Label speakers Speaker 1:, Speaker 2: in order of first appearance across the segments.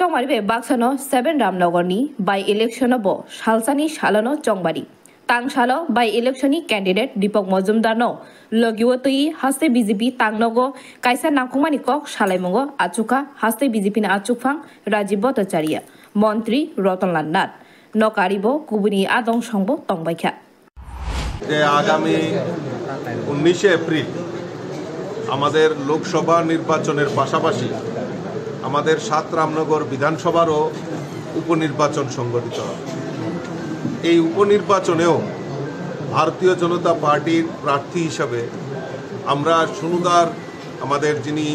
Speaker 1: চংমারি বাক্সানো 7 রামনগরনি by election ব সালসানি সালানো চংমারি তাং সালো by ইলেকশনनि candidate Dipak মজুমদারनो লগিওतई हास्ते BJP तांगनगो कायसा नांखुमानि कक सालायमंगो आचुका हास्ते बीजेपीनि आचुकफां राजीव भट्टाचार्य मंत्री रतनलाल नाथ नकारिबो कुबुनि आदं संबो तंबायखा
Speaker 2: যে আগামী 19 এপ্রিল আমাদের লোকসভা নির্বাচনের পাশাপাশি আমাদের 7 রামনগর বিধানসভারও উপনির্বাচন সংগঠিত হবে। এই উপনির্বাচনেও ভারতীয় জনতা পার্টির প্রার্থী হিসাবে আমরা সুনুদার আমাদের যিনি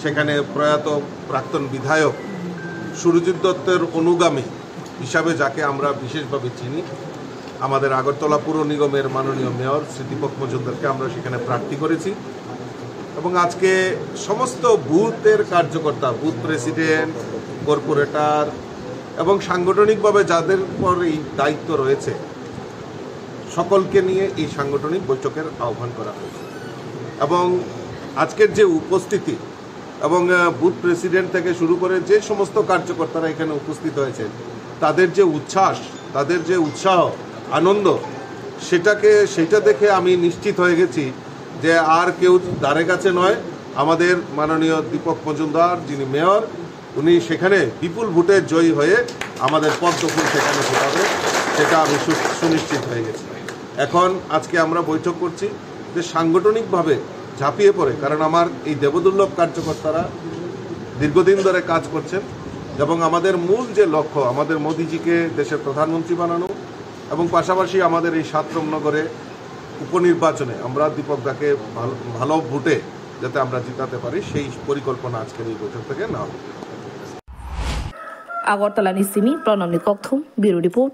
Speaker 2: সেখানে প্রয়াত প্রাক্তন বিধায়ক সুরজিৎ দত্তের অনুগামী হিসাবে যাকে আমরা বিশেষভাবে চিনি, আমাদের আগরতলা পুর নিগমের মাননীয় মেয়র শ্রী দীপক মজুমদারকে আমরা সেখানে প্রার্থী করেছি এবং আজকে সমস্ত বুথের কার্যকর্তা, বুথ প্রেসিডেন্ট, কর্পোরেটর এবং সাংগঠনিকভাবে যাদের পর এই দায়িত্ব রয়েছে সকলকে নিয়ে এই সাংগঠনিক বৈঠকের আহ্বান করা হয়েছে এবং আজকের যে উপস্থিতি এবং বুথ প্রেসিডেন্ট থেকে শুরু করে যে সমস্ত কার্যকর্তারা এখানে উপস্থিত হয়েছেন তাদের যে উচ্ছ্বাস, তাদের যে উৎসাহ, আনন্দ, সেটা দেখে আমি নিশ্চিত হয়ে গেছি যে আর কেউ ধারে কাছে নয়, আমাদের মাননীয় দীপক মজুমদার যিনি মেয়র উনি সেখানে বিপুল ভোটে জয়ী হয়ে আমাদের পদ্মফুল সেখানে ফোটাবে, সেটা আমি সুনিশ্চিত হয়ে গেছি। এখন আজকে আমরা বৈঠক করছি যে সাংগঠনিকভাবে ঝাঁপিয়ে পড়ে, কারণ আমার এই দেবদুর্লভ কার্যকর্তারা দীর্ঘদিন ধরে কাজ করছেন এবং আমাদের মূল যে লক্ষ্য আমাদের মোদিজিকে দেশের প্রধানমন্ত্রী বানানো এবং পাশাপাশি আমাদের এই 7 রামনগরে উপনির্বাচনে আমরা দীপকদাকে ভালো ভোটে যাতে আমরা জিতাতে পারি সেই পরিকল্পনা আজকের এই বৈঠক থেকে নেওয়া হবে।
Speaker 1: আগরতলা নিসিমি প্রণব নিকথম ব্যুরো রিপোর্ট।